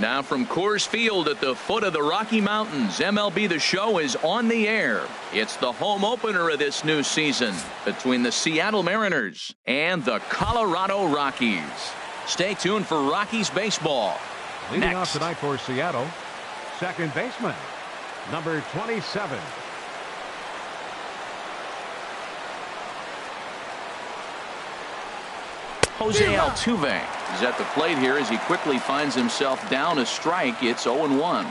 Now from Coors Field at the foot of the Rocky Mountains, MLB The Show is on the air. It's the home opener of this new season between the Seattle Mariners and the Colorado Rockies. Stay tuned for Rockies baseball. Leading off tonight for Seattle, second baseman, number 27. Jose Altuve is at the plate here as he quickly finds himself down a strike. It's 0-1.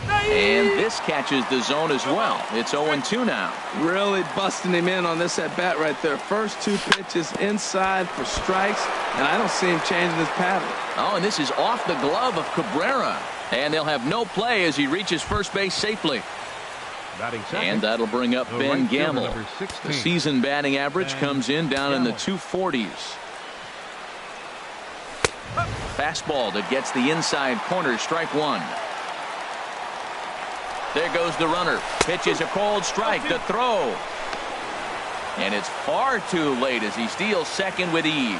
And this catches the zone as well. It's 0-2 now. Really busting him in on this at bat right there. First two pitches inside for strikes, and I don't see him changing his pattern. Oh, and this is off the glove of Cabrera. And they'll have no play as he reaches first base safely. And that'll bring up Ben Gamble. The season batting average comes in down in the 240s. Fastball that gets the inside corner, strike one. There goes the runner. Pitches a cold strike. The throw. And it's far too late as he steals second with ease.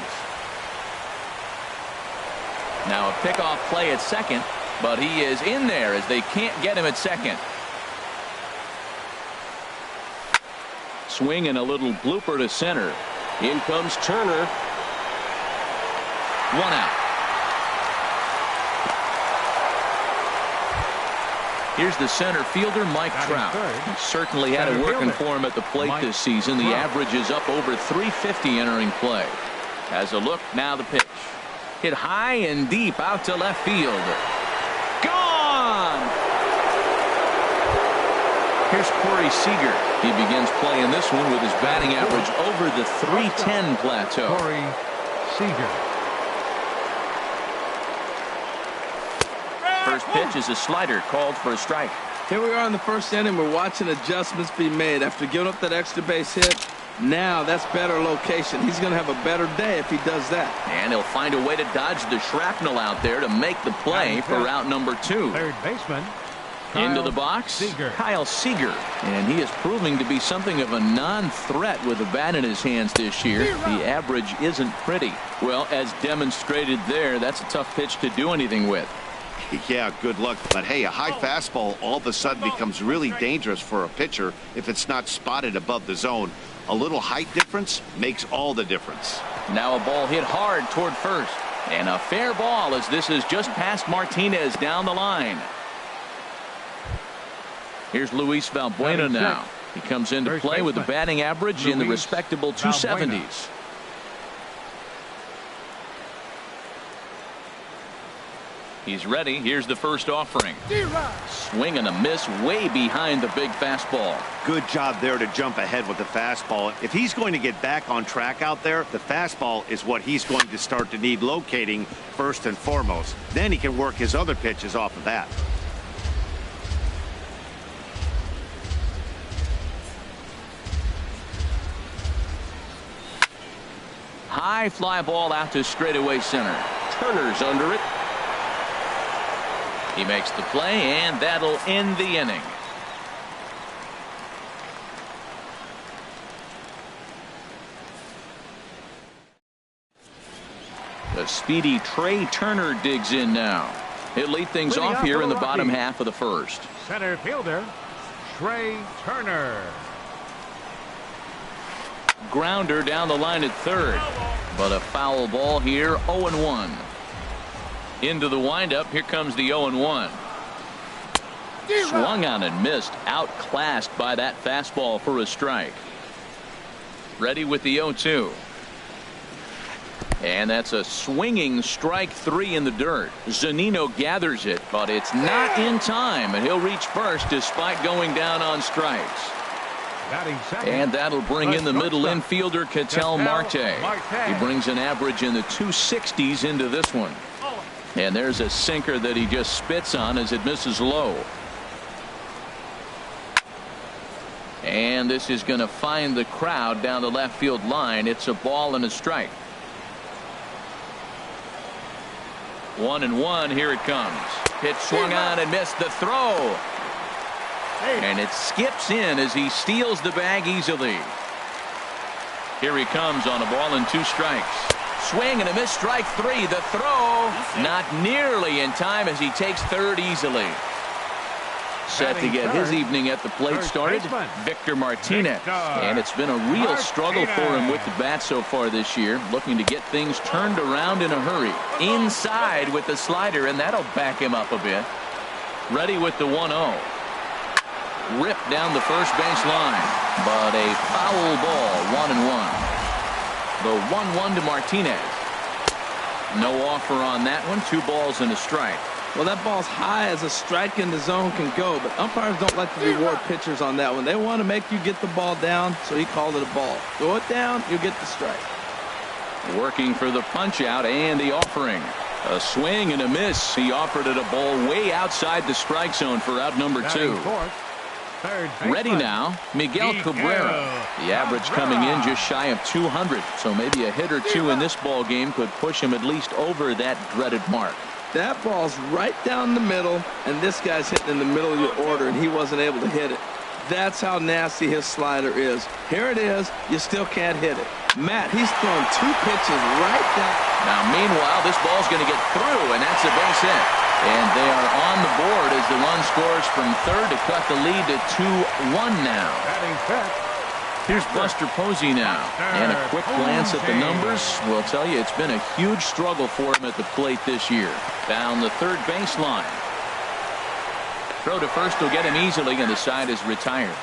Now a pickoff play at second, but he is in there as they can't get him at second. Swing and a little blooper to center. In comes Turner. One out. Here's the center fielder, Mike Trout. He certainly had it working for him at the plate this season. The average is up over 350 entering play. Has a look, now the pitch. Hit high and deep out to left field. Gone! Here's Corey Seager. He begins playing this one with his batting average over the 310 plateau. Corey Seager. First pitch is a slider called for a strike. Here we are in the first inning. We're watching adjustments be made after giving up that extra base hit. Now that's better location. He's going to have a better day if he does that. And he'll find a way to dodge the shrapnel out there to make the play for route number 2. Third baseman. Into the box, Seager. Kyle Seager. And he is proving to be something of a non-threat with the bat in his hands this year. The average isn't pretty. Well, as demonstrated there, that's a tough pitch to do anything with. Yeah, good luck. But hey, a high fastball all of a sudden becomes really dangerous for a pitcher if it's not spotted above the zone. A little height difference makes all the difference. Now a ball hit hard toward first. And a fair ball as this is just past Martinez down the line. Here's Luis Valbuena now. He comes into play with a batting average in the respectable 270s. He's ready. Here's the first offering. Swing and a miss way behind the big fastball. Good job there to jump ahead with the fastball. If he's going to get back on track out there, the fastball is what he's going to start to need locating first and foremost. Then he can work his other pitches off of that. High fly ball out to straightaway center. Turner's under it. He makes the play, and that'll end the inning. The speedy Trey Turner digs in now. He'll lead things off here in the bottom half of the first. Center fielder, Trey Turner. Grounder down the line at third. But a foul ball here, 0-1. Into the windup. Here comes the 0-1. Swung on and missed. Outclassed by that fastball for a strike. Ready with the 0-2. And that's a swinging strike 3 in the dirt. Zunino gathers it, but it's not in time, and he'll reach first despite going down on strikes. And that'll bring in the middle infielder, Ketel Marte. He brings an average in the 260s into this one. And there's a sinker that he just spits on as it misses low. And this is going to find the crowd down the left field line. It's a ball and a strike. 1-1. Here it comes. Pitch swung on and missed the throw. And it skips in as he steals the bag easily. Here he comes on a ball and 2 strikes. Swing and a miss, strike 3. The throw not nearly in time as he takes third easily. Set to get his evening at the plate started, Victor Martinez. And it's been a real struggle for him with the bat so far this year, looking to get things turned around in a hurry. Inside with the slider, and that'll back him up a bit. Ready with the 1-0. Ripped down the first base line, but a foul ball, 1-1. The 1-1 to Martinez. No offer on that one. 2 balls and a strike. Well, that ball's high as a strike in the zone can go, but umpires don't like to reward pitchers on that one. They want to make you get the ball down, so he called it a ball. Throw it down, you get the strike. Working for the punch out and the offering. A swing and a miss. He offered it a ball way outside the strike zone for out number 2. Ready now, Miguel Cabrera. The average coming in just shy of 200, so maybe a hit or 2 in this ball game could push him at least over that dreaded mark. That ball's right down the middle, and this guy's hitting in the middle of your order, and he wasn't able to hit it. That's how nasty his slider is. Here it is. You still can't hit it. Matt, he's thrown 2 pitches right down. Now, meanwhile, this ball's going to get through, and that's a base hit. And they are on the board as the run scores from third to cut the lead to 2-1 now. Here's Buster Posey now. And a quick glance at the numbers will tell you it's been a huge struggle for him at the plate this year. Down the third baseline. Throw to first will get him easily, and the side is retired.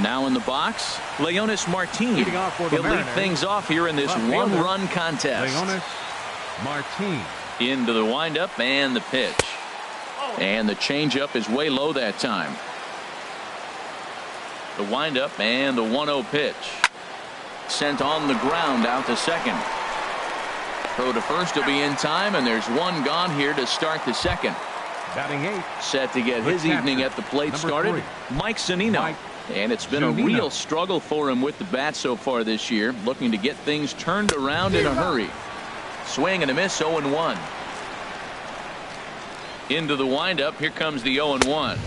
Now in the box, Leonis Martin. He'll lead things off here in this one-run contest. Leonis Martin. Into the windup and the pitch. And the changeup is way low that time. The windup and the 1-0 pitch. Sent on the ground out to second. Throw to first will be in time, and there's one gone here to start the second. Batting 8. Set to get his evening at the plate started, Mike Zunino. And it's been a real struggle for him with the bat so far this year, looking to get things turned around in a hurry. Swing and a miss, 0-1. Into the windup, here comes the 0-1.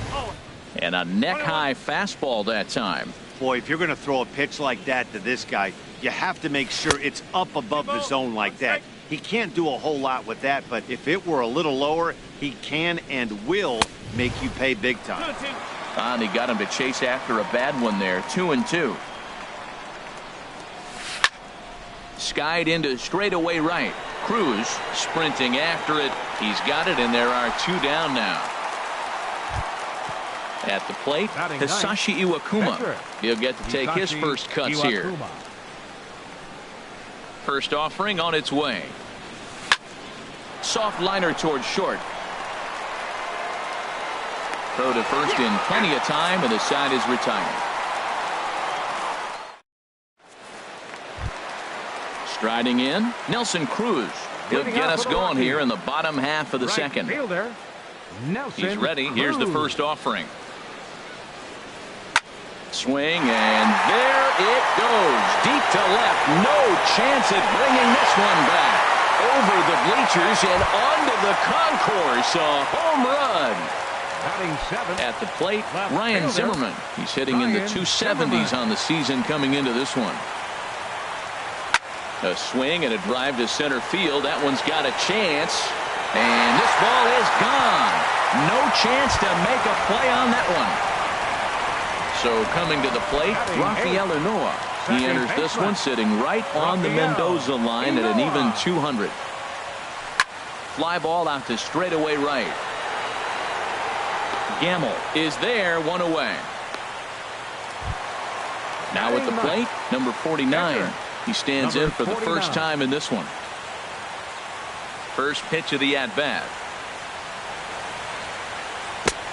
And a neck-high fastball that time. Boy, if you're going to throw a pitch like that to this guy, you have to make sure it's up above the zone like that. He can't do a whole lot with that, but if it were a little lower, he can and will make you pay big time. And he got him to chase after a bad one there. 2-2. Skied into straightaway right. Cruz sprinting after it. He's got it, and there are 2 down now. At the plate, Hisashi Iwakuma. He'll get to take his first cuts here. First offering on its way. Soft liner towards short. Throw to first in plenty of time, and the side is retired. Striding in, Nelson Cruz. He'll get us going here in the bottom half of the second. He's ready. Here's the first offering. Swing, and there it goes. Deep to left. No chance at bringing this one back. Over the bleachers and onto the concourse. A home run. At the plate, Ryan Zimmerman. He's hitting in the 270s on the season coming into this one. A swing and a drive to center field. That one's got a chance. And this ball is gone. No chance to make a play on that one. So coming to the plate, Rafael Unoa. He enters this one sitting right on the Mendoza line at an even 200. Fly ball out to straightaway right. Gamble is there, 1 away. Now at the plate, number 49. He stands in for the first time in this one. First pitch of the at-bat.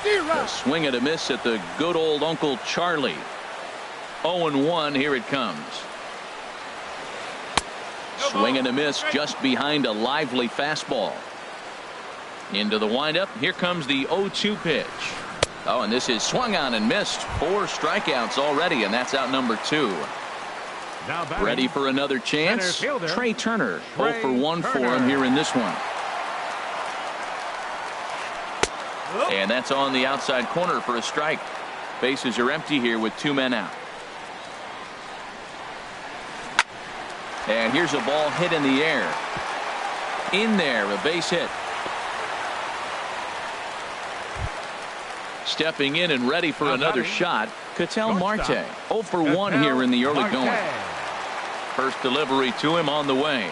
A swing and a miss at the good old Uncle Charlie. 0-1, here it comes. Swing and a miss just behind a lively fastball. Into the windup. Here comes the 0-2 pitch. Oh, and this is swung on and missed. 4 strikeouts already, and that's out number 2. Ready for another chance. Trey Turner. 0 for 1 for him here in this one. And that's on the outside corner for a strike. Bases are empty here with 2 men out. And here's a ball hit in the air. In there, a base hit. Stepping in and ready for another shot, Ketel Marte. 0 for 1 here in the early going. First delivery to him on the way.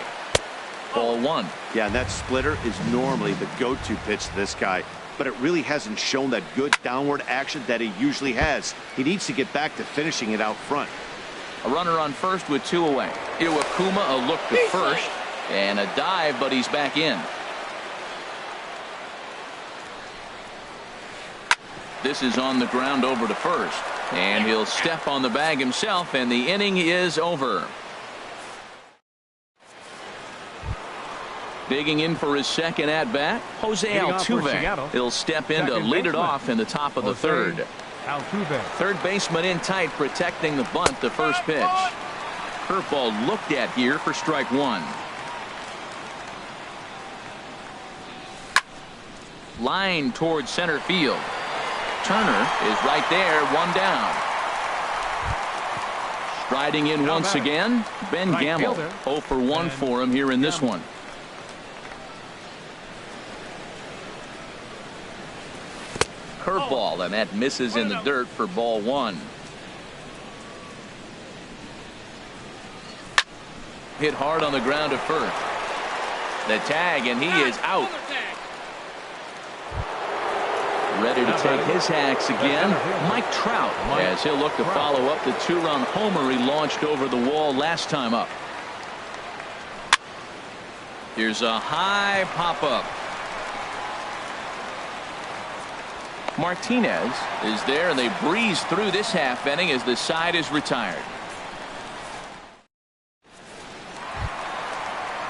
Ball 1. Yeah, and that splitter is normally the go-to pitch to this guy, but it really hasn't shown that good downward action that he usually has. He needs to get back to finishing it out front. A runner on first with 2 away. Iwakuma a look to first and a dive, but he's back in. This is on the ground over to first, and he'll step on the bag himself, and the inning is over. Digging in for his second at bat, Jose Altuve. He'll step in to lead it off in the top of the third. Third baseman in tight, protecting the bunt. The first pitch. Curveball looked at here for strike 1. Line towards center field. Turner is right there, 1 down. Striding in once again, Ben Gamble. 0 for 1 for him here in this one. Curveball, and that misses in the dirt for ball 1. Hit hard on the ground to first. The tag, and he is out. Ready to take his hacks again, Mike Trout, as he'll look to follow up the 2-run homer he launched over the wall last time up. Here's a high pop-up. Martinez is there, and they breeze through this half inning as the side is retired.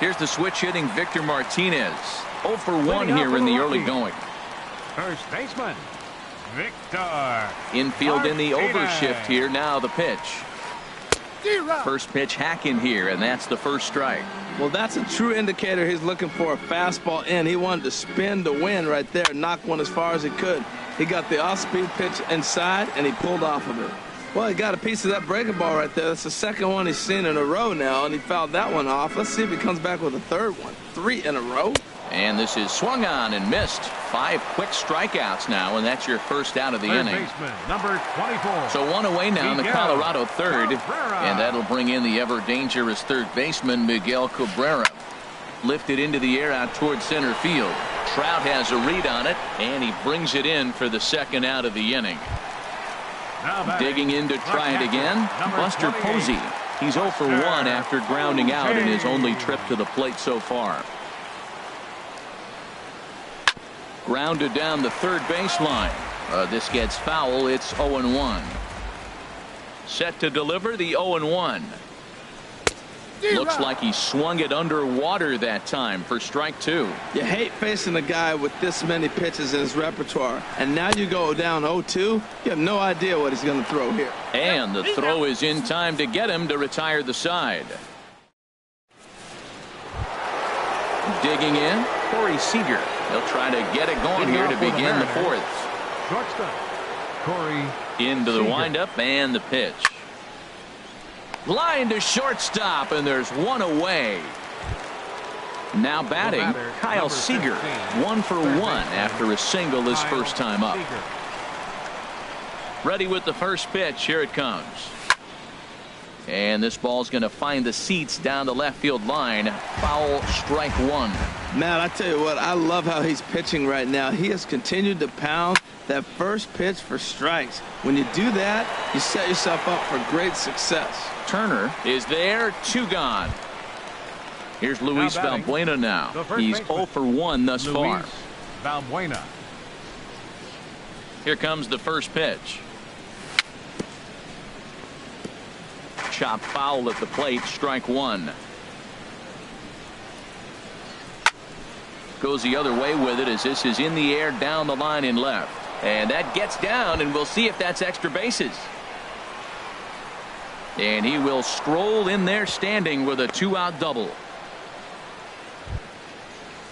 Here's the switch hitting Victor Martinez. 0 for 1 here in the early going. First baseman, Victor. Infield in the overshift here. Now the pitch. First pitch hack in here, and that's the first strike. Well, that's a true indicator he's looking for a fastball in. He wanted to spin to win right there, knock one as far as he could. He got the off-speed pitch inside, and he pulled off of it. Well, he got a piece of that breaking ball right there. That's the second one he's seen in a row now, and he fouled that one off. Let's see if he comes back with a third one. 3 in a row. And this is swung on and missed. 5 quick strikeouts now, and that's your first out of the inning. Baseman, number 24. So 1 away now in the Colorado third, and that'll bring in the ever-dangerous third baseman, Miguel Cabrera. Lifted into the air out towards center field. Trout has a read on it, and he brings it in for the second out of the inning. Digging in to try it again, Buster Posey. He's 0 for 1 after grounding out in his only trip to the plate so far. Grounded down the third baseline. This gets foul. It's 0-1. Set to deliver the 0-1. Looks like he swung it underwater that time for strike 2. You hate facing a guy with this many pitches in his repertoire, and now you go down 0-2. You have no idea what he's going to throw here. And the throw is in time to get him to retire the side. Digging in, Corey Seager. He'll try to get it going here to begin the fourth. Shortstop, Corey. Into the windup and the pitch. Line to shortstop, and there's 1 away. Now batting, Kyle Seager. 1 for 1 after a single his first time up. Ready with the first pitch. Here it comes. And this ball's going to find the seats down the left field line. Foul, strike 1. Matt, I tell you what, I love how he's pitching right now. He has continued to pound that first pitch for strikes. When you do that, you set yourself up for great success. Turner is there, 2 gone. Here's Luis Valbuena now. He's 0 for 1 thus far. Valbuena. Here comes the first pitch. Chop foul at the plate, strike 1. Goes the other way with it as this is in the air down the line in left. And that gets down, and we'll see if that's extra bases. And he will stroll in there standing with a 2-out double.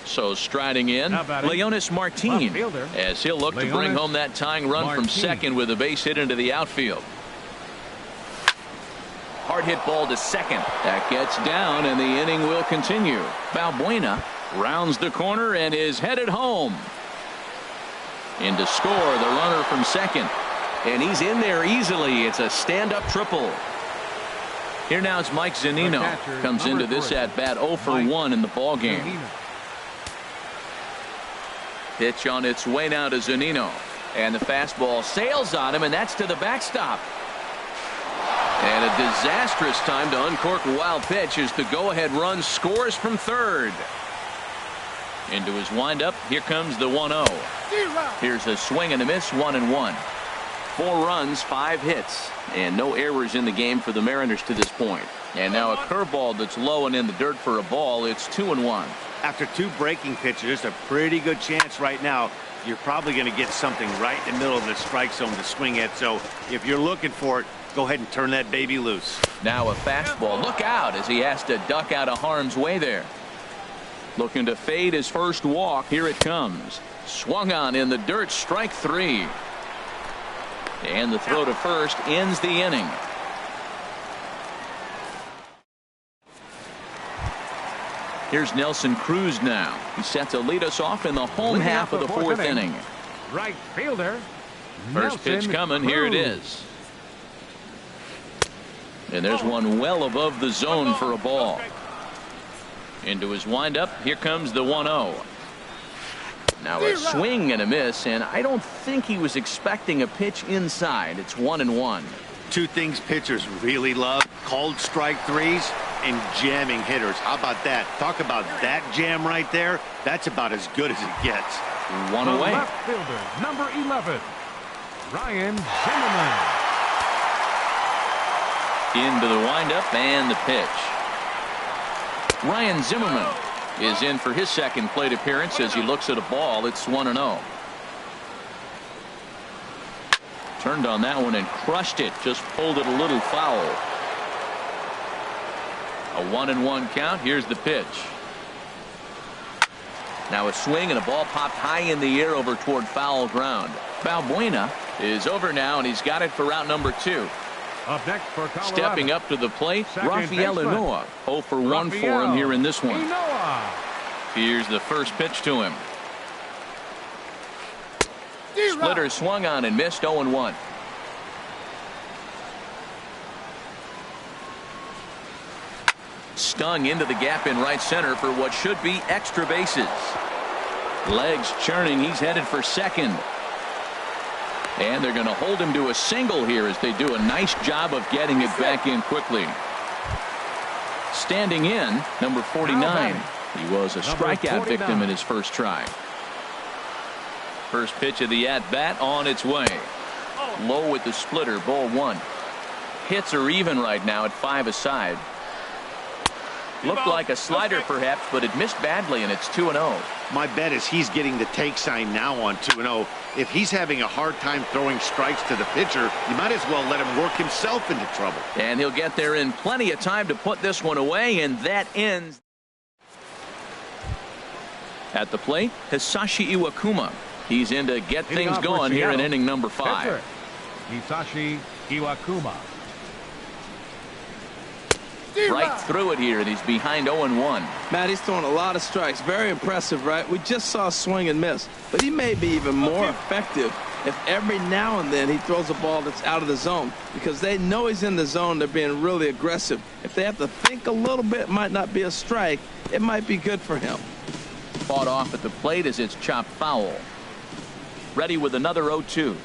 So striding in, Leonis Martin, as he'll look to bring home that tying run from second with a base hit into the outfield. Hard hit ball to second. That gets down, and the inning will continue. Balbuena rounds the corner and is headed home. In to score, the runner from second. And he's in there easily. It's a stand-up triple. Here now is Mike Zunino. Comes into this at-bat 0 for 1 in the ballgame. Pitch on its way now to Zunino. And the fastball sails on him, and that's to the backstop. And a disastrous time to uncork a wild pitch as the go-ahead run scores from third. Into his windup. Here comes the 1-0. Here's a swing and a miss, 1-1. 4 runs, 5 hits, and no errors in the game for the Mariners to this point. And now a curveball that's low and in the dirt for a ball. It's 2-1. After 2 breaking pitches, a pretty good chance right now. You're probably going to get something right in the middle of the strike zone to swing at. So if you're looking for it, go ahead and turn that baby loose. Now a fastball. Look out as he has to duck out of harm's way there. Looking to fade his first walk. Here it comes. Swung on in the dirt. Strike 3. And the throw to first ends the inning. Here's Nelson Cruz now. He's set to lead us off in the home half of the 4th inning. Right fielder. First pitch coming. Here it is. And there's one well above the zone for a ball. Into his windup. Here comes the 1-0. Now a swing and a miss, and I don't think he was expecting a pitch inside. It's 1-1. 2 things pitchers really love: called strike threes and jamming hitters. How about that? Talk about that jam right there. That's about as good as it gets. 1 away. Left fielder, number 11, Ryan Zimmerman. Into the windup and the pitch. Ryan Zimmerman is in for his second plate appearance as he looks at a ball. It's 1-0. Turned on that one and crushed it. Just pulled it a little foul. A 1-1 count. Here's the pitch. Now a swing and a ball popped high in the air over toward foul ground. Balbuena is over now, and he's got it for out number 2. Up next for Colorado. Stepping up to the plate, Second Rafael baseman. Inoa. 0 for 1 for him here in this one. Inoa. Here's the first pitch to him. Splitter swung on and missed. 0-1. Stung into the gap in right center for what should be extra bases. Legs churning. He's headed for second. And they're going to hold him to a single here as they do a nice job of getting it back in quickly. Standing in, number 49. He was a strikeout victim in his first try. First pitch of the at-bat on its way. Low with the splitter, ball 1. Hits are even right now at 5 aside. Looked like a slider perhaps, but it missed badly, and it's 2-0. My bet is he's getting the take sign now on 2-0. If he's having a hard time throwing strikes to the pitcher, you might as well let him work himself into trouble. And he'll get there in plenty of time to put this one away, and that ends. At the plate, Hisashi Iwakuma. He's in to get things going here in inning number 5. Hisashi Iwakuma. Right through it here, and he's behind 0-1. Matt, he's throwing a lot of strikes. Very impressive, right? We just saw a swing and miss, but he may be even more effective if every now and then he throws a ball that's out of the zone, because they know he's in the zone. They're being really aggressive. If they have to think a little bit, it might not be a strike. It might be good for him. Fought off at the plate as it's chopped foul. Ready with another 0-2.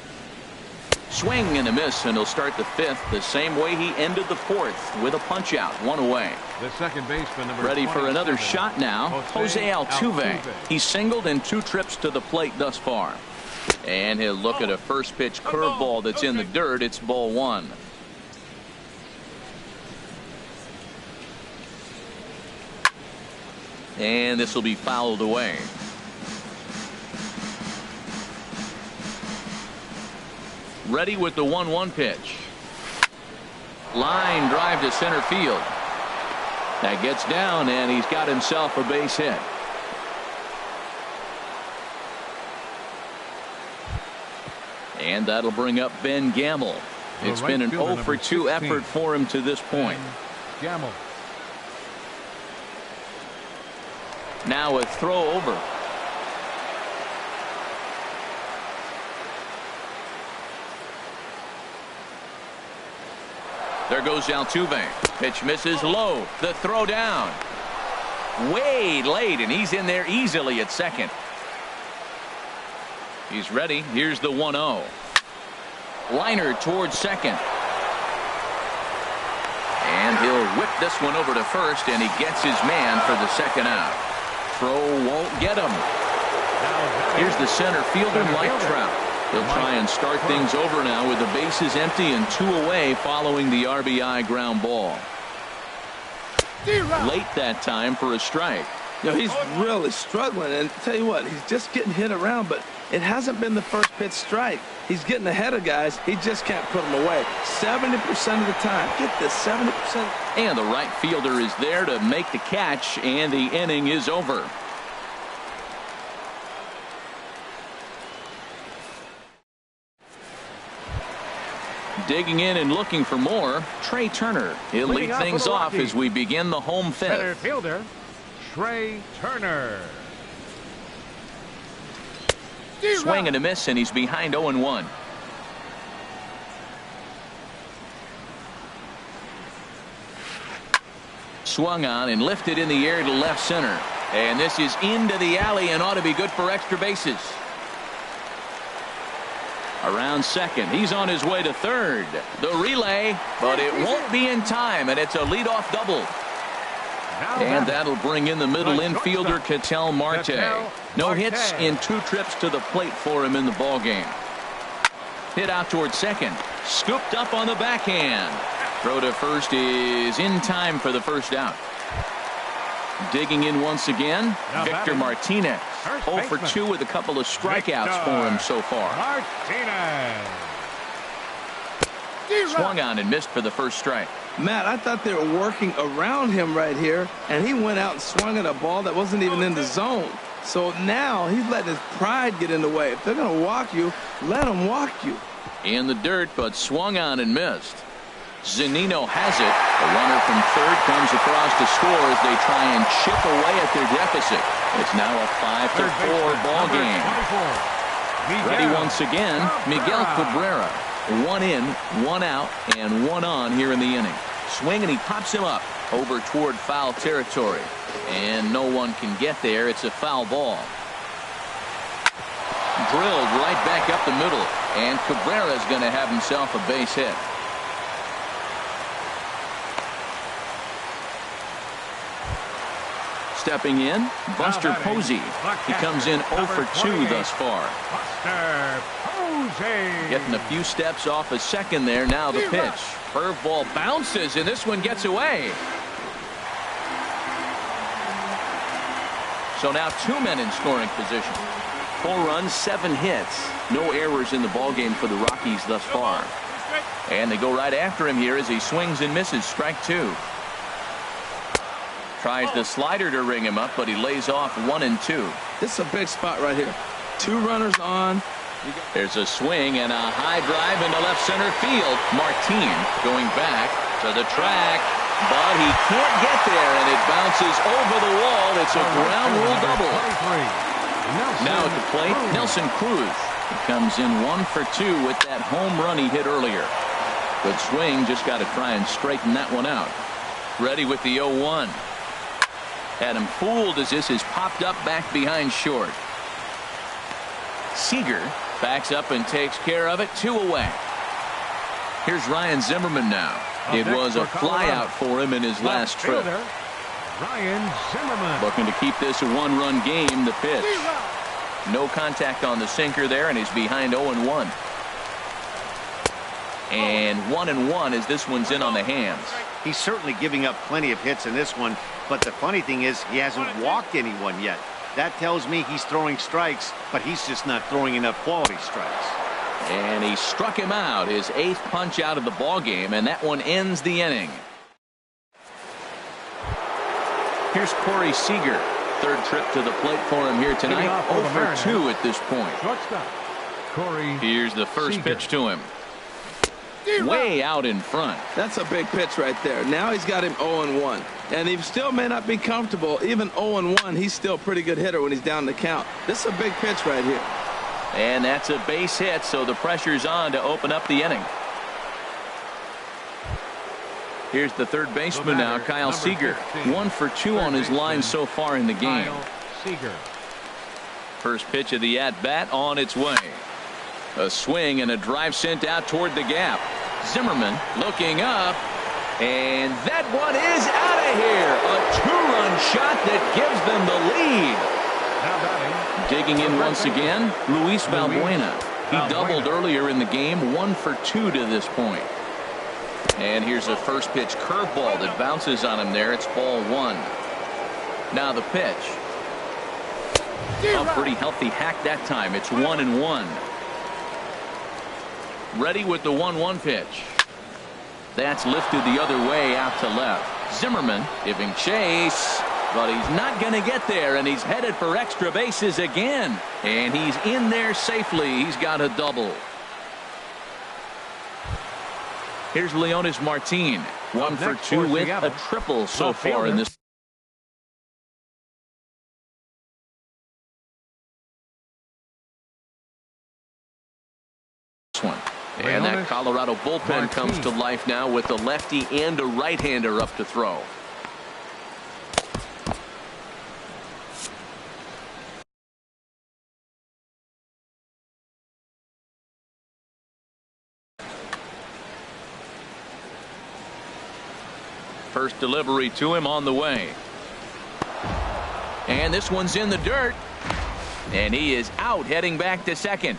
Swing and a miss, and he'll start the 5th the same way he ended the 4th with a punch out, 1 away. The second baseman, number ready for another shot now. Jose Altuve. He's singled in 2 trips to the plate thus far. And he'll look at a first pitch curveball that's in the dirt. It's ball 1. And this will be fouled away. Ready with the 1-1 pitch. Line drive to center field. That gets down, and he's got himself a base hit. And that'll bring up Ben Gamble. It's been an 0 for 2 effort for him to this point. Now a throw over. There goes Altuve. Pitch misses low. The throw down. Way late, and he's in there easily at second. He's ready. Here's the 1-0. Liner towards second. And he'll whip this one over to first, and he gets his man for the second out. Throw won't get him. Here's the center fielder, Mike Trout. He'll try and start things over now with the bases empty and 2 away following the RBI ground ball. Late that time for a strike. You know, he's really struggling, and tell you what, he's just getting hit around, but it hasn't been the first pitch strike. He's getting ahead of guys. He just can't put them away. 70% of the time. Get this, 70%. And the right fielder is there to make the catch, and the inning is over. Digging in and looking for more, Trey Turner. He'll lead things off as we begin the home fifth. Center fielder, Trey Turner. Swing and a miss, and he's behind 0-1. Swung on and lifted in the air to left center. And this is into the alley and ought to be good for extra bases. Around second. He's on his way to third. The relay, but it won't be in time, and it's a leadoff double. And that'll bring in the middle infielder, Ketel Marte. No hits in 2 trips to the plate for him in the ballgame. Hit out towards second. Scooped up on the backhand. Throw to first is in time for the first out. Digging in once again, Victor Martinez. 0 for 2 with a couple of strikeouts for him so far. Swung on and missed for the first strike. Matt, I thought they were working around him right here, and he went out and swung at a ball that wasn't even in the zone. So now he's letting his pride get in the way. If they're going to walk you, let them walk you. In the dirt, but swung on and missed. Zunino has it. The runner from third comes across to score as they try and chip away at their deficit. It's now a 5-4 ball game. Ready once again, Miguel Cabrera. 1 in, 1 out, and 1 on here in the inning. Swing, and he pops him up over toward foul territory. And no one can get there. It's a foul ball. Drilled right back up the middle. And Cabrera's going to have himself a base hit. Stepping in, Buster Posey. He comes in 0 for 2 thus far. Buster Posey. Getting a few steps off a second there. Now the pitch. Curveball bounces, and this one gets away. So now 2 men in scoring position. 4 runs, 7 hits. No errors in the ballgame for the Rockies thus far. And they go right after him here as he swings and misses. Strike 2. Tries the slider to ring him up, but he lays off 1 and 2. This is a big spot right here. 2 runners on. There's a swing and a high drive into left center field. Martin going back to the track, but he can't get there, and it bounces over the wall. It's a ground rule double. Now at the plate, Nelson Cruz. He comes in 1 for 2 with that home run he hit earlier. Good swing, just got to try and straighten that one out. Ready with the 0-1. Had him fooled as this is popped up back behind short. Seager backs up and takes care of it. 2 away. Here's Ryan Zimmerman now. It was a flyout for him in his last trip. Ryan Zimmerman. Looking to keep this a 1-run game. The pitch. No contact on the sinker there, and he's behind 0-1. And 1-1 as this one's in on the hands. He's certainly giving up plenty of hits in this one, but the funny thing is he hasn't walked anyone yet. That tells me he's throwing strikes, but he's just not throwing enough quality strikes. And he struck him out, his 8th punch out of the ball game, and that one ends the inning. Here's Corey Seager. 3rd trip to the plate for him here tonight. 0 for 2 at this point. Shortstop Corey Here's the first Seager. pitch to him. way out in front. That's a big pitch right there. Now he's got him 0-1. And he still may not be comfortable. Even 0-1, he's still a pretty good hitter when he's down the count. This is a big pitch right here. And that's a base hit, so the pressure's on to open up the inning. Here's the third baseman now, Kyle Seager. 1 for 2 on his line so far in the game. First pitch of the at-bat on its way. A swing and a drive sent out toward the gap. Zimmerman looking up, and that one is out of here. A 2-run shot that gives them the lead. Digging in once again, Luis Valbuena. He doubled earlier in the game, 1 for 2 to this point. And here's a first pitch curveball that bounces on him there. It's ball 1. Now the pitch. A pretty healthy hack that time. It's 1-1. Ready with the 1-1 pitch. That's lifted the other way out to left. Zimmerman giving chase, but he's not going to get there, and he's headed for extra bases again. And he's in there safely. He's got a double. Here's Leonis Martin. 1 for 2 with a triple so far in this one. And that Colorado bullpen comes to life now with a lefty and a right-hander up to throw. First delivery to him on the way. And this one's in the dirt. And he is out, heading back to second.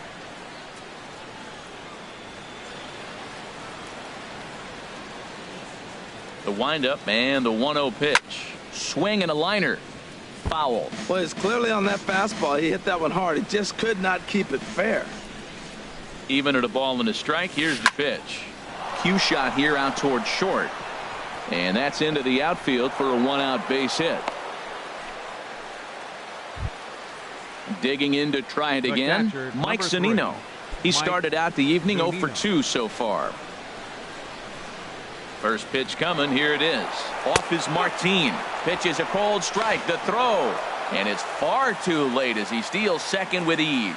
The windup and the 1-0 pitch. Swing and a liner. Foul. Well, it's clearly on that fastball. He hit that one hard. He just could not keep it fair. Even at a ball and a strike, here's the pitch. Cue shot here out toward short. And that's into the outfield for a 1-out base hit. Digging in to try it again, Mike Zunino. He started out the evening 0 for 2 so far. First pitch coming. Here it is. Off is Martin. Pitch is a cold strike. The throw. And it's far too late as he steals second with ease.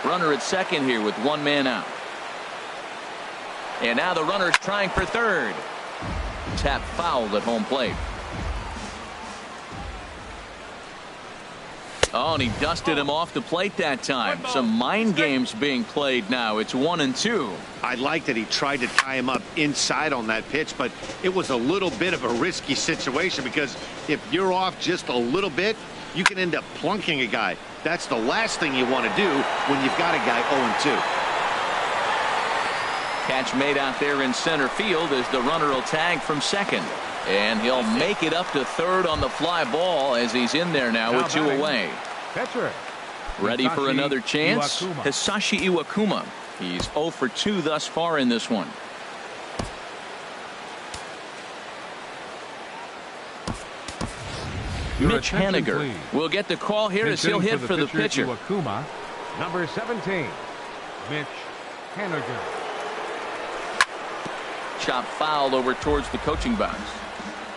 Runner at second here with 1 man out. And now the runner's trying for third. Tap foul at home plate. Oh, and he dusted him off the plate that time. Some mind games being played now. It's 1-2. I like that he tried to tie him up inside on that pitch, but it was a little bit of a risky situation because if you're off just a little bit, you can end up plunking a guy. That's the last thing you want to do when you've got a guy 0-2. Catch made out there in center field as the runner will tag from second. And he'll make it up to third on the fly ball as he's in there now with 2 away. Ready for another chance? Hisashi Iwakuma. He's 0 for 2 thus far in this one. Mitch Haniger will get the call here as he'll hit for the pitcher. Iwakuma, number 17, Mitch Haniger. Chop foul over towards the coaching box.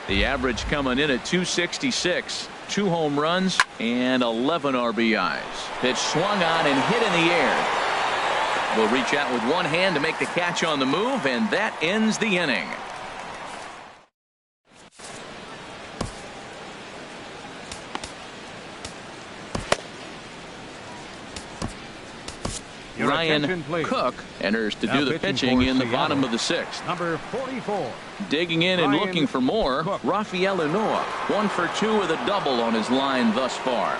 The average coming in at 266. 2 home runs and 11 RBIs. Pitch swung on and hit in the air. Will reach out with one hand to make the catch on the move, and that ends the inning. Ryan Cook enters to do the pitching in the bottom of the 6th. Number 44. Digging in and looking for more, Rafael Unoa. 1 for 2 with a double on his line thus far.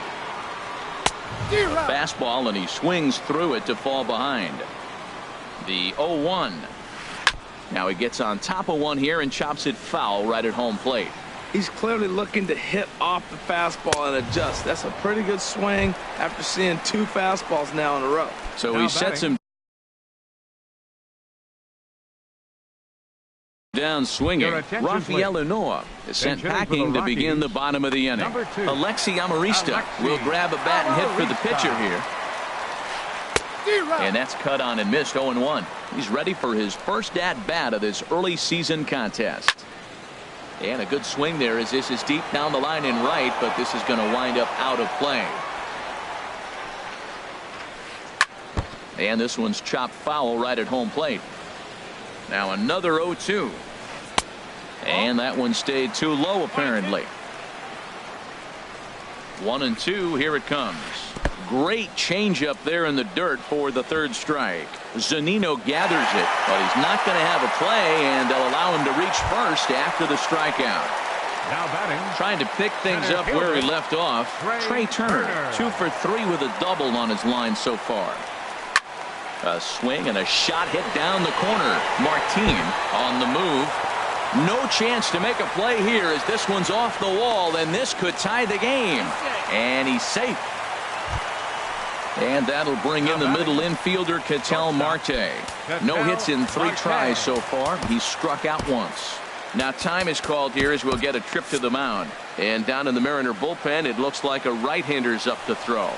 Fastball, and he swings through it to fall behind. The 0-1. Now he gets on top of one here and chops it foul right at home plate. He's clearly looking to hit off the fastball and adjust. That's a pretty good swing after seeing 2 fastballs now in a row. So he sets him Down swinging, Rafael Unoa is sent packing to begin the bottom of the inning. Alexi Amarista will grab a bat and hit for the pitcher here. And that's cut on and missed. 0-1. He's ready for his first at-bat of this early season contest. And a good swing there as this is deep down the line in right, but this is going to wind up out of play. And this one's chopped foul right at home plate. Now another 0-2. And that one stayed too low apparently. 1-2. Here it comes. Great changeup there in the dirt for the third strike. Zunino gathers it, but he's not going to have a play, and they'll allow him to reach first after the strikeout. Now batting, trying to pick things up where he left off. Trey Turner, 2 for 3 with a double on his line so far. A swing and a shot hit down the corner. Martin on the move. No chance to make a play here as this one's off the wall, and this could tie the game. And he's safe. And that'll bring in the middle infielder, Ketel Marte. No hits in 3 tries so far. He's struck out once. Now time is called here as we'll get a trip to the mound. And down in the Mariner bullpen, it looks like a right-hander's up to throw.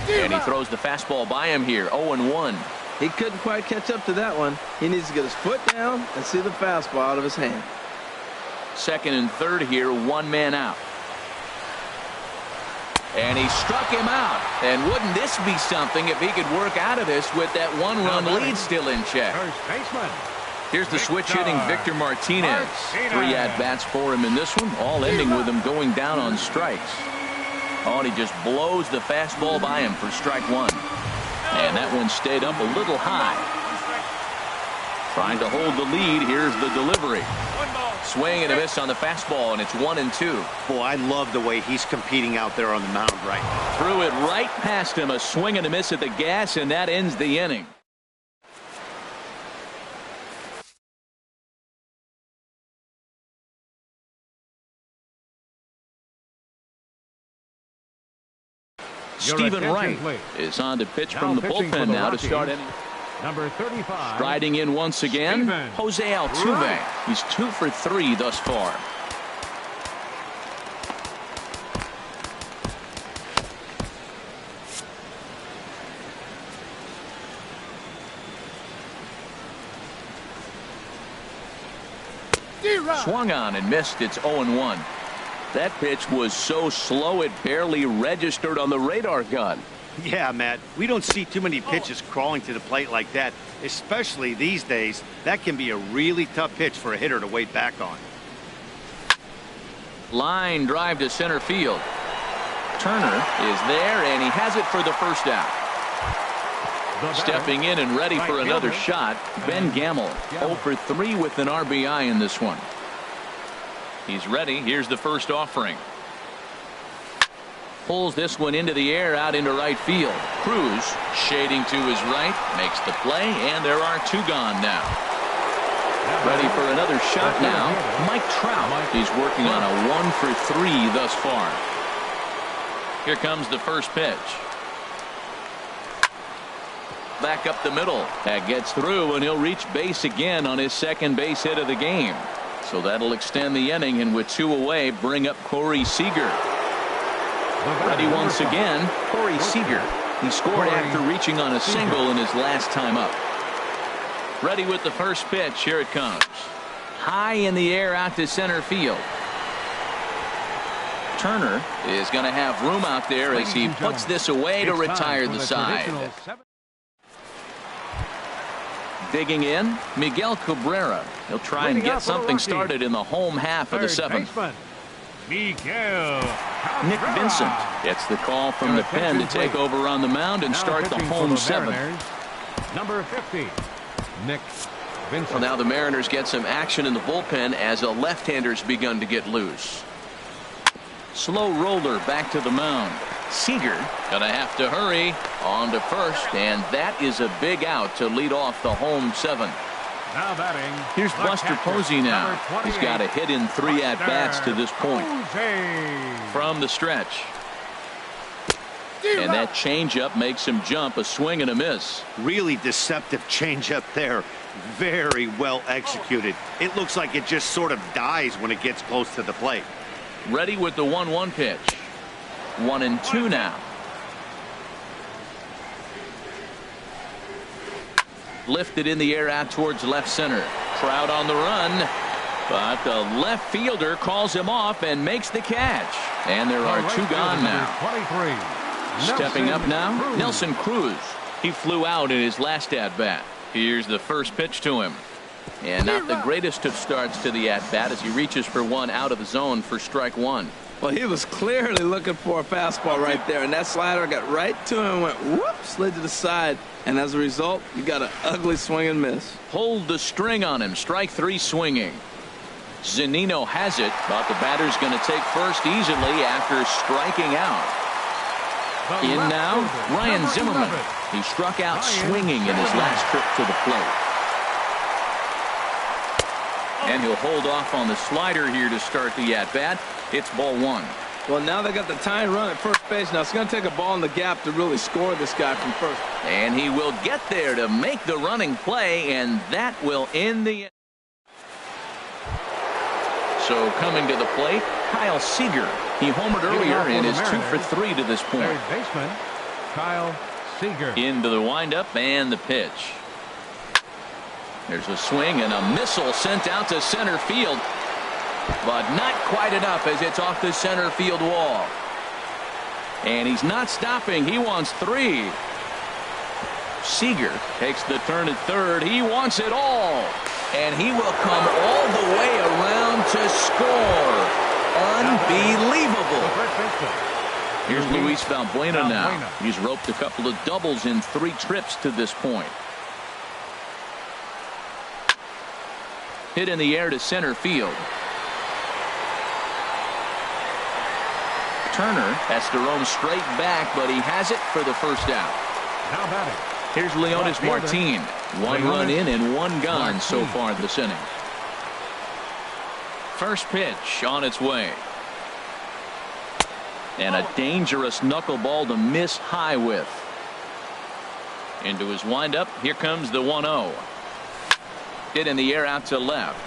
And he throws the fastball by him here. 0-1. He couldn't quite catch up to that one. He needs to get his foot down and see the fastball out of his hand. Second and third here, 1 man out. And he struck him out. And wouldn't this be something if he could work out of this with that 1-run lead still in check? First baseman. Here's the switch hitting Victor Martinez. 3 at-bats for him in this one, all ending with him going down on strikes. Oh, and he just blows the fastball by him for strike 1. And that one stayed up a little high. Trying to hold the lead. Here's the delivery. Swing and a miss on the fastball, and it's 1-2. Boy, I love the way he's competing out there on the mound right now. Threw it right past him. A swing and a miss at the gas, and that ends the inning. Stephen Wright is on to pitch from the bullpen now to start inning. Number 35. Striding in once again, Jose Altuve. He's 2 for 3 thus far. Swung on and missed. It's 0-1. That pitch was so slow it barely registered on the radar gun. Yeah, Matt, we don't see too many pitches crawling to the plate like that, especially these days. That can be a really tough pitch for a hitter to wait back on. Line drive to center field. Turner is there, and he has it for the first out. Stepping in and ready for another shot, Ben Gamel. 0 for 3 with an RBI in this one. He's ready. Here's the first offering. Pulls this one into the air out into right field. Cruz shading to his right, makes the play, and there are 2 gone now. Ready for another shot now. Mike Trout. He's working on a 1 for 3 thus far. Here comes the first pitch. Back up the middle. That gets through, and he'll reach base again on his second base hit of the game. So that'll extend the inning, and with 2 away, bring up Corey Seager. Ready once again, Corey Seager. He scored after reaching on a single in his last time up. Ready with the first pitch. Here it comes. High in the air out to center field. Turner is going to have room out there as he puts this away to retire the side. Digging in, Miguel Cabrera. He'll try and get something started in the home half of the 7th. Nick Vincent gets the call from the pen to take over on the mound and start the home 7th. Number 50, Nick Vincent. Well, now the Mariners get some action in the bullpen as a left-hander's begun to get loose. Slow roller back to the mound. Seager gonna have to hurry on to first, and that is a big out to lead off the home 7th. Now batting. Here's Buster Posey now. He's got a hit in 3 at-bats to this point. From the stretch. And that changeup makes him jump. A swing and a miss. Really deceptive changeup there. Very well executed. It looks like it just sort of dies when it gets close to the plate. Ready with the 1-1 pitch. 1-2 now. Lifted in the air out towards left center. Trout on the run. But the left fielder calls him off and makes the catch. And there are two gone now. 23. Stepping up now, Cruz. Nelson Cruz. He flew out in his last at-bat. Here's the first pitch to him. And not the greatest of starts to the at-bat as he reaches for one out of the zone for strike one. Well, he was clearly looking for a fastball right there, and that slider got right to him and went whoop, slid to the side. And as a result, you got an ugly swing and miss. Hold the string on him. Strike three swinging. Zunino has it, but the batter's going to take first easily after striking out. In now, Ryan Zimmerman. He struck out swinging in his last trip to the plate. And he'll hold off on the slider here to start the at-bat. It's ball one. Well, now they got the tying run at first base. Now it's going to take a ball in the gap to really score this guy from first. And he will get there to make the running play, and that will end the. So coming to the plate, Kyle Seager. He homered earlier and is 2 for 3 to this point. Third baseman, Kyle Seager. Into the windup and the pitch. There's a swing and a missile sent out to center field. But not quite enough as it's off the center field wall. And he's not stopping. He wants 3. Seager takes the turn at third. He wants it all. And he will come all the way around to score. Unbelievable. Here's Luis Valbuena now. He's roped a couple of doubles in 3 trips to this point. Hit in the air to center field. Turner has to roam straight back, but he has it for the first out. Now batting. Here's Leonis Martin. 1 run in and 1 gone so far this inning. First pitch on its way. And a dangerous knuckleball to miss high with. Into his windup. Here comes the 1-0. Hit in the air out to left.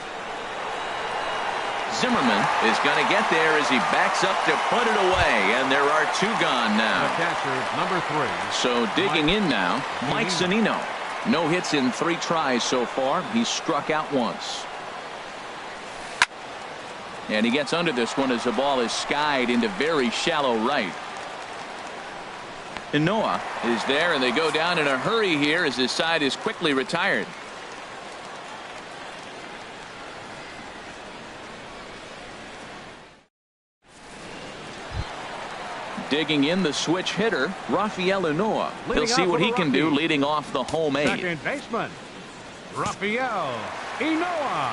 Zimmerman is going to get there as he backs up to put it away, and there are 2 gone now. The catcher, number 3. So digging in now, Mike Zunino. No hits in 3 tries so far. He's struck out once. And he gets under this one as the ball is skied into very shallow right. And Noah is there, and they go down in a hurry here as his side is quickly retired. Digging in the switch hitter, Rafael Unoa. He'll see what he can do leading off the home 8. Second baseman, Rafael Unoa.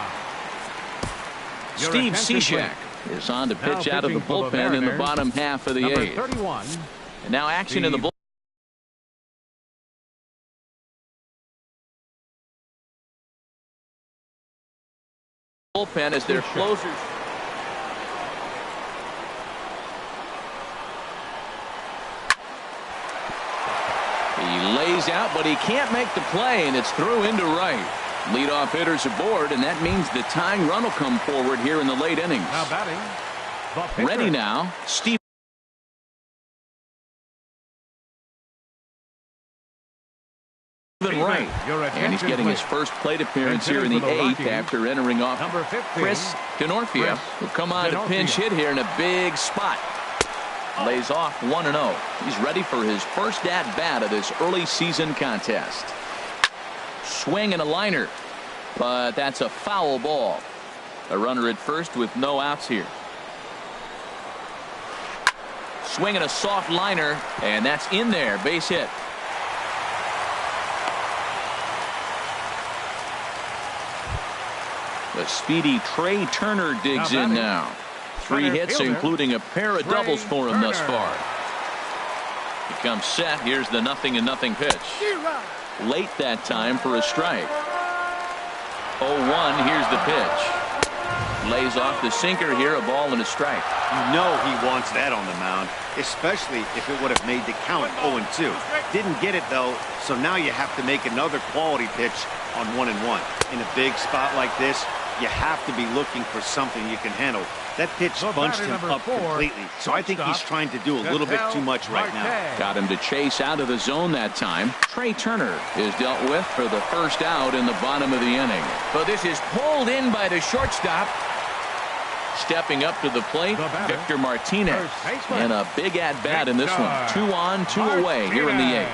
Steve Cishek is on to pitch out of the bullpen in the bottom half of the 8th. 31. And now action in the bullpen as their closers. He lays out, but he can't make the play, and it's through into right. Leadoff hitters aboard, and that means the tying run will come forward here in the late innings. Now batting. Ready now, Steve. Right, and he's getting his first plate appearance here in the 8th after entering off. Chris Denorfia will come on to pinch hit here in a big spot. Lays off 1-0. He's ready for his first at-bat of this early season contest. Swing and a liner, but that's a foul ball. A runner at first with no outs here. Swing and a soft liner, and that's in there. Base hit. The speedy Trey Turner digs in now. 3 hits, including a pair of doubles for him thus far. He comes set. Here's the 0-0 pitch. Late that time for a strike. 0-1. Here's the pitch. Lays off the sinker here, a ball and a strike. You know he wants that on the mound, especially if it would have made the count 0-2. Didn't get it, though, so now you have to make another quality pitch on 1-1. In a big spot like this, you have to be looking for something you can handle. That pitch bunched him up completely, so I think he's trying to do a little bit too much right now. Got him to chase out of the zone that time. Trey Turner is dealt with for the first out in the bottom of the inning. But this is pulled in by the shortstop. Stepping up to the plate, Victor Martinez. And a big at-bat in this one. 2 on, 2 away here in the 8th.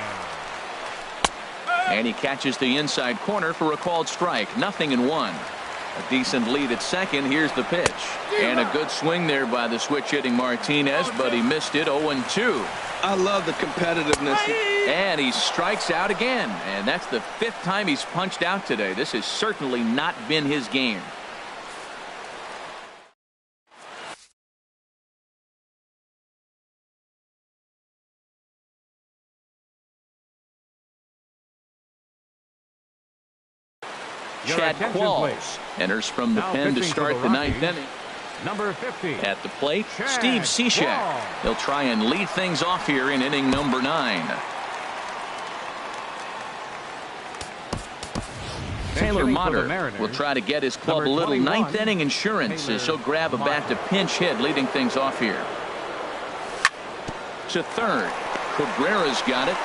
And he catches the inside corner for a called strike. 0-1. A decent lead at second. Here's the pitch. And a good swing there by the switch-hitting Martinez, but he missed it. 0-2. I love the competitiveness. And he strikes out again. And that's the 5th time he's punched out today. This has certainly not been his game. Chad Qualls enters from the pen to start the 9th inning. Number 50. At the plate, Steve Cishek. He'll try and lead things off here in inning number 9. Taylor Motter will try to get his club a little 9th inning insurance as he'll grab a bat to pinch hit, leading things off here. To third, Cabrera's got it.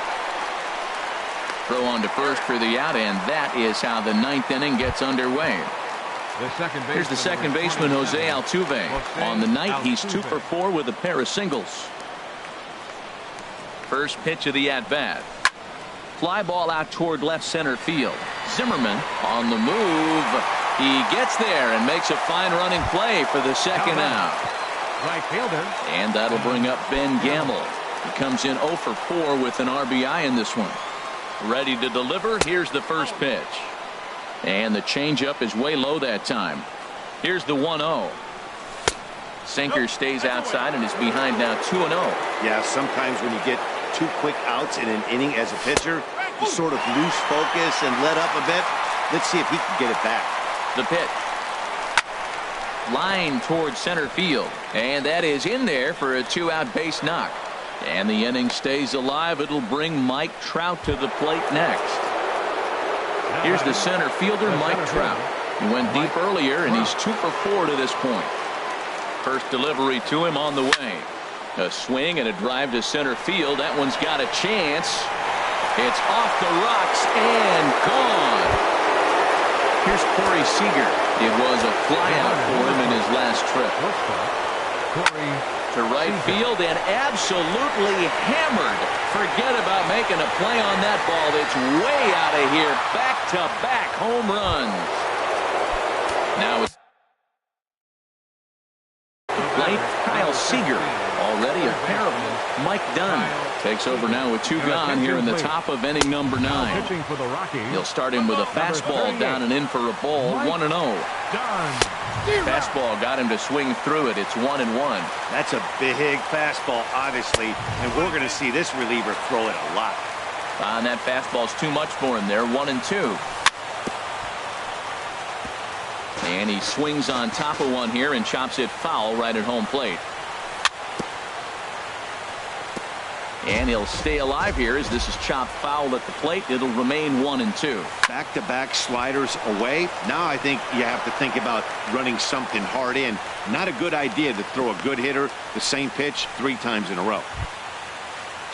Throw on to first for the out, and that is how the 9th inning gets underway. Here's the second baseman, Jose Altuve. On the night, he's 2 for 4 with a pair of singles. First pitch of the at-bat. Fly ball out toward left center field. Zimmerman on the move. He gets there and makes a fine running play for the second out. Right fielder. And that'll bring up Ben Gamble. He comes in 0 for 4 with an RBI in this one. Ready to deliver. Here's the first pitch. And the changeup is way low that time. Here's the 1-0. Sinker stays outside and is behind now 2-0. Yeah, sometimes when you get 2 quick outs in an inning as a pitcher, you sort of lose focus and let up a bit. Let's see if he can get it back. The pitch. Line towards center field. And that is in there for a 2-out base knock. And the inning stays alive. It'll bring Mike Trout to the plate next. Here's the center fielder, Mike Trout. He went deep earlier, and he's 2 for 4 to this point. First delivery to him on the way. A swing and a drive to center field. That one's got a chance. It's off the rocks and gone. Here's Corey Seager. It was a flyout for him in his last trip. To right field and absolutely hammered. Forget about making a play on that ball. It's way out of here. Back-to-back home runs. Now it's plate. Kyle Seager. Already a pair of them. Mike Dunn takes over now with 2 gone here in the top of inning number 9. He'll start him with a fastball down and in for a ball. 1-0. Fastball got him to swing through it. It's 1-1. That's a big fastball, obviously, and we're going to see this reliever throw it a lot. And that fastball's too much for him there. 1-2. And he swings on top of one here and chops it foul right at home plate. And he'll stay alive here as this is chopped foul at the plate. It'll remain 1-2. Back-to-back sliders away. Now I think you have to think about running something hard in. Not a good idea to throw a good hitter the same pitch 3 times in a row.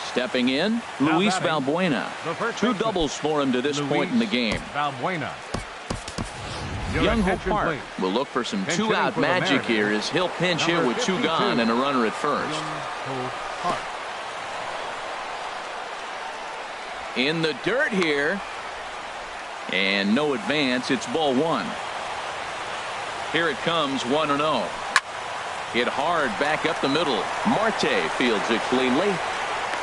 Stepping in, Luis Valbuena. 2 doubles for him to this point in the game. Young-Ho Park will look for some 2-out magic here as he'll pinch hit with 2 gone and a runner at first. In the dirt here. And no advance. It's ball 1. Here it comes, 1-0. Hit hard back up the middle. Marte fields it cleanly.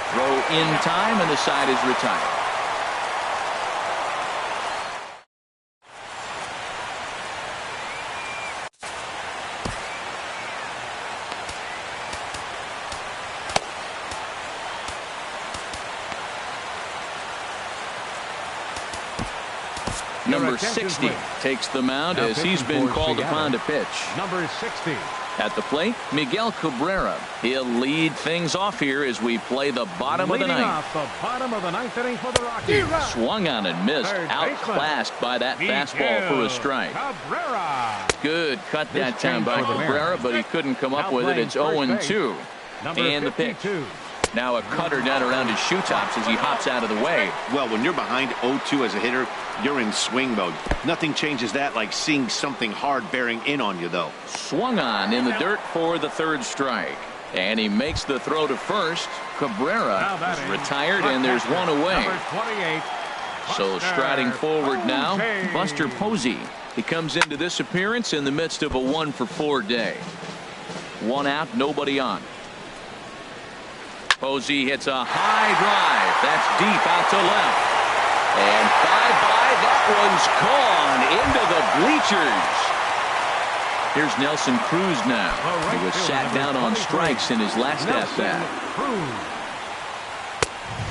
Throw in time and the side is retired. Number 60 takes the mound as he's been called upon to pitch. Number 60. At the plate, Miguel Cabrera. He'll lead things off here as we play the bottom of the ninth. Off the bottom of the ninth inning for the Rockies. Swung on and missed. Outclassed by that fastball for a strike. Cabrera. Good cut that time by Cabrera, but he couldn't come up with it. It's 0-2. And the pitch. Now a cutter down around his shoe tops as he hops out of the way. Well, when you're behind 0-2 as a hitter, you're in swing mode. Nothing changes that like seeing something hard bearing in on you, though. Swung on in the dirt for the third strike. And he makes the throw to first. Cabrera is retired, and there's one away. So striding forward now, Buster Posey. He comes into this appearance in the midst of a 1-for-4 day. One out, nobody on. Posey hits a high drive. That's deep out to left. And bye-bye. That one's gone into the bleachers. Here's Nelson Cruz now. He was sat down on strikes in his last at-bat.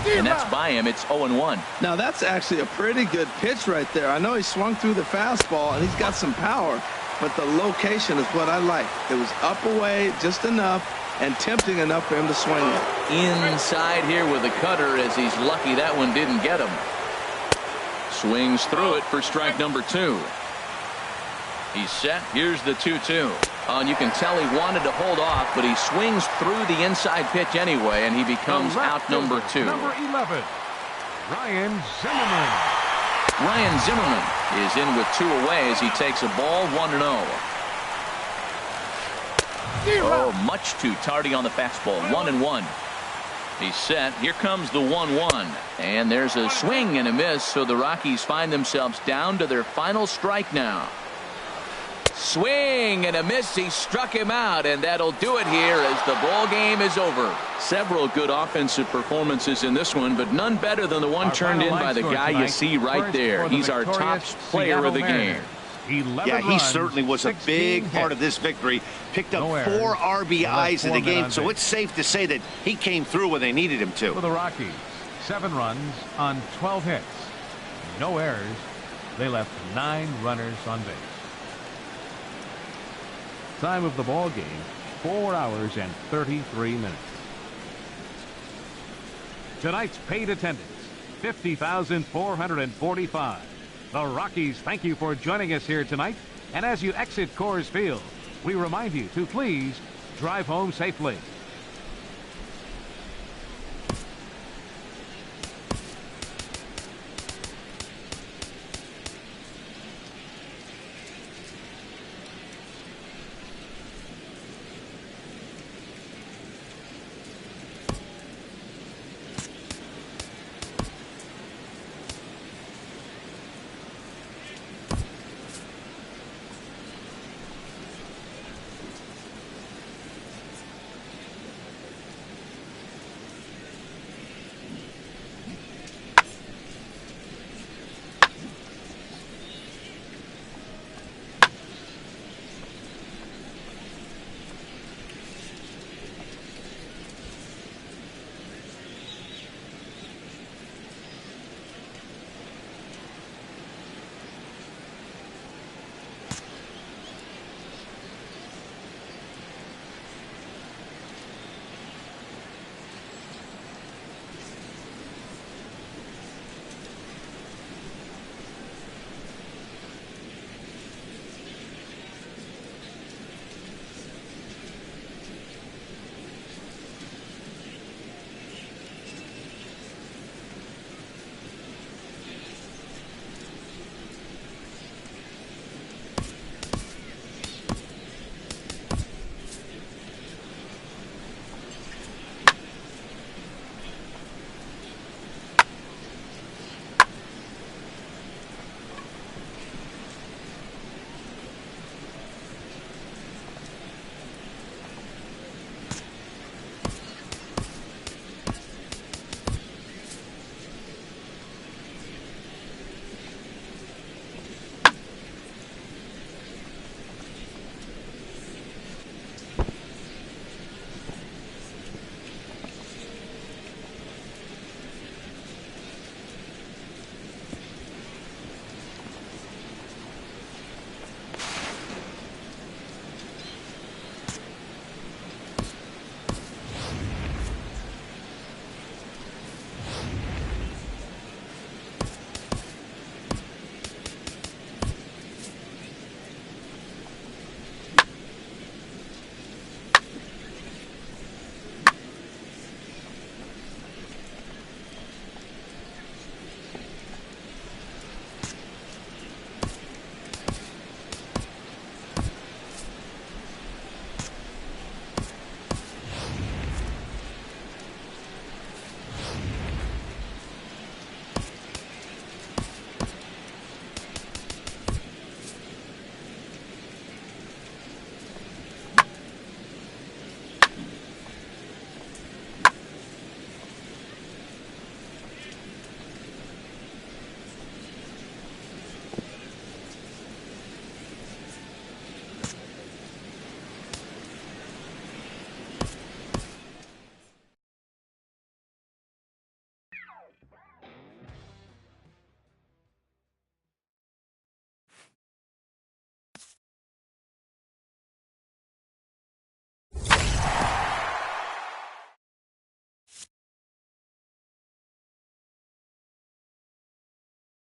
And that's by him. It's 0-1. Now that's actually a pretty good pitch right there. I know he swung through the fastball and he's got some power, but the location is what I like. It was up away just enough and tempting enough for him to swing it. Inside here with a cutter as he's lucky that one didn't get him. Swings through it for strike number 2. He's set. Here's the 2-2. Oh, and you can tell he wanted to hold off, but he swings through the inside pitch anyway, and he becomes out number 2. Number 11, Ryan Zimmerman. Ryan Zimmerman is in with 2 away as he takes a ball 1-0. Oh, much too tardy on the fastball. 1-1. He's set. Here comes the 1-1. And there's a swing and a miss, so the Rockies find themselves down to their final strike now. Swing and a miss. He struck him out, and that'll do it here as the ball game is over. Several good offensive performances in this one, but none better than the one turned in by the guy you see right there. He's our top player of the game. Yeah, he certainly was a big part of this victory. Picked up 4 RBIs in the game, so it's safe to say that he came through when they needed him to. For the Rockies, 7 runs on 12 hits. No errors. They left 9 runners on base. Time of the ball game, 4 hours and 33 minutes. Tonight's paid attendance, 50,445. The Rockies thank you for joining us here tonight. And as you exit Coors Field, we remind you to please drive home safely.